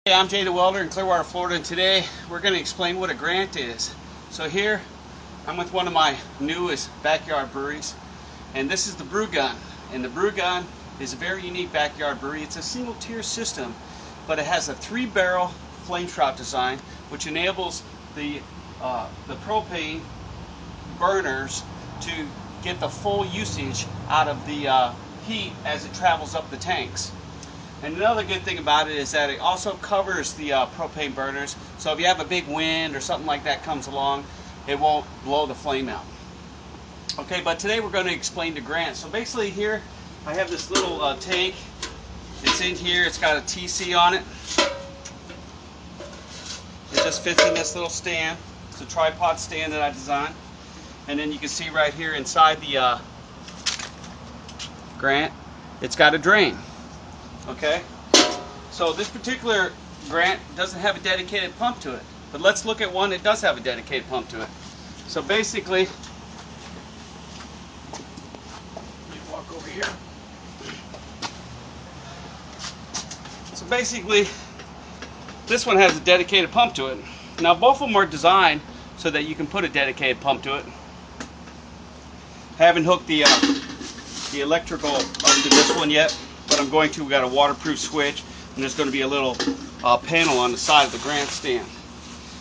Hey, I'm Jay the Welder in Clearwater, Florida, and today we're going to explain what a grant is. So here, I'm with one of my newest backyard breweries, and this is the brew gun. And the brew gun is a very unique backyard brewery. It's a single tier system, but it has a 3-barrel flame shroud design, which enables the propane burners to get the full usage out of the heat as it travels up the tanks. And another good thing about it is that it also covers the propane burners, so if you have a big wind or something like that comes along, it won't blow the flame out. Okay, but today we're going to explain the grant. So basically here I have this little tank. It's in here. It's got a TC on it. It just fits in this little stand. It's a tripod stand that I designed. And then you can see right here inside the grant, it's got a drain. Okay, so this particular grant doesn't have a dedicated pump to it, but let's look at one that does have a dedicated pump to it. So basically, let me walk over here. So basically, this one has a dedicated pump to it. Now both of them are designed so that you can put a dedicated pump to it. I haven't hooked the electrical up to this one yet, but I'm going to. We got a waterproof switch, and there's going to be a little panel on the side of the grant stand.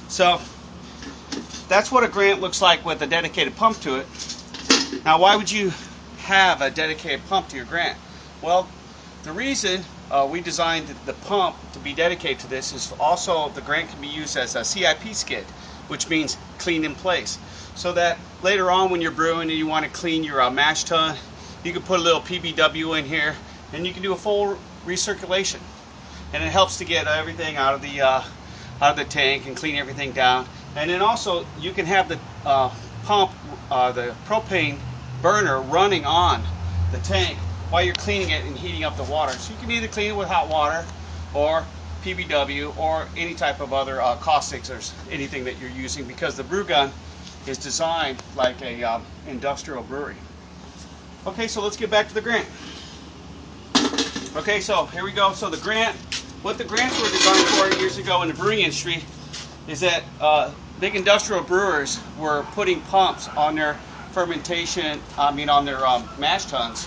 So that's what a grant looks like with a dedicated pump to it. Now, why would you have a dedicated pump to your grant? Well, the reason we designed the pump to be dedicated to this is also the grant can be used as a CIP skid, which means clean in place, so that later on when you're brewing and you want to clean your mash tun, you can put a little PBW in here and you can do a full recirculation, and it helps to get everything out of the tank and clean everything down. And then also you can have the pump, the propane burner running on the tank while you're cleaning it and heating up the water. So you can either clean it with hot water or PBW or any type of other caustics or anything that you're using, because the brew gun is designed like a industrial brewery. Okay, so let's get back to the grant. Okay, so here we go. So the grant, what the grants were designed for years ago in the brewing industry is that big industrial brewers were putting pumps on their fermentation, on their mash tuns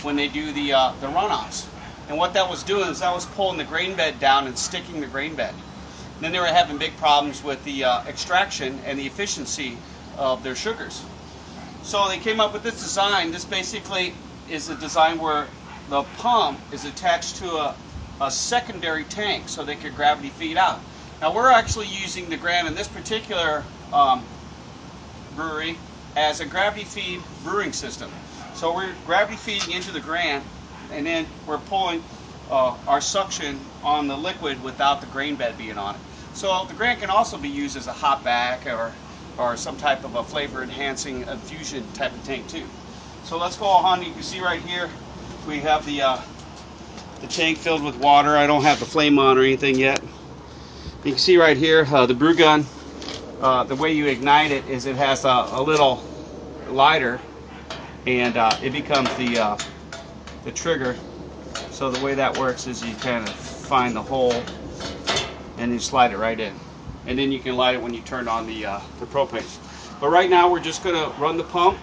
when they do the runoffs. And what that was doing is that was pulling the grain bed down and sticking the grain bed. And then they were having big problems with the extraction and the efficiency of their sugars. So they came up with this design. This basically is a design where the pump is attached to a secondary tank so they could gravity feed out. Now we're actually using the grant in this particular brewery as a gravity feed brewing system. So we're gravity feeding into the grant, and then we're pulling our suction on the liquid without the grain bed being on it. So the grant can also be used as a hop back or some type of a flavor enhancing infusion type of tank too. So let's go on. You can see right here we have the tank filled with water. I don't have the flame on or anything yet. You can see right here the brew gun. The way you ignite it is it has a little lighter, and it becomes the trigger. So the way that works is you kind of find the hole and you slide it right in, and then you can light it when you turn on the propane. But right now we're just going to run the pump.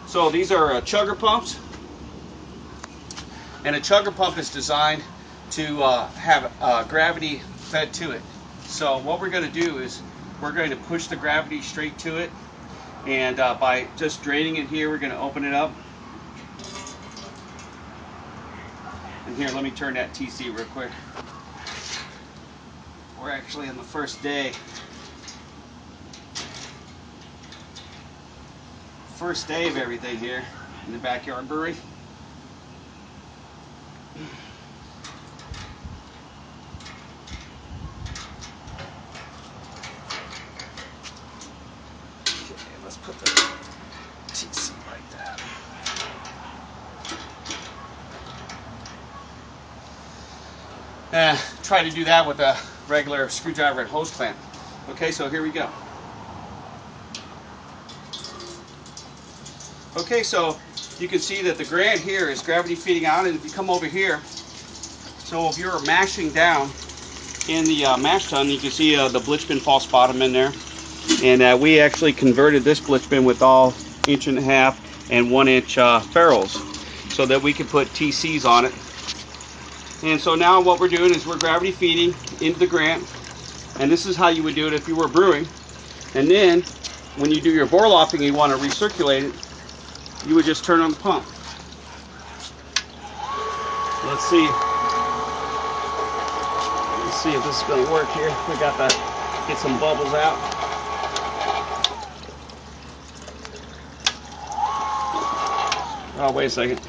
So these are chugger pumps, and a chugger pump is designed to have gravity fed to it. So what we're going to do is we're going to push the gravity straight to it, and by just draining it here, we're going to open it up. And here, let me turn that TC real quick. We're actually on the first day of everything here in the backyard brewery. Okay, let's put the TC like that. Try to do that with a regular screwdriver and hose clamp. Okay, so here we go. Okay, so you can see that the grant here is gravity feeding out, and if you come over here, so if you're mashing down in the mash tun, you can see the blitz bin false bottom in there. And we actually converted this blitz bin with all 1.5 and 1 inch ferrules so that we could put TCs on it. And so now what we're doing is we're gravity feeding into the grant, and this is how you would do it if you were brewing. And then when you do your bore lofting and you want to recirculate it, you would just turn on the pump. Let's see if this is going to work here. We got to get some bubbles out. Oh, wait a second.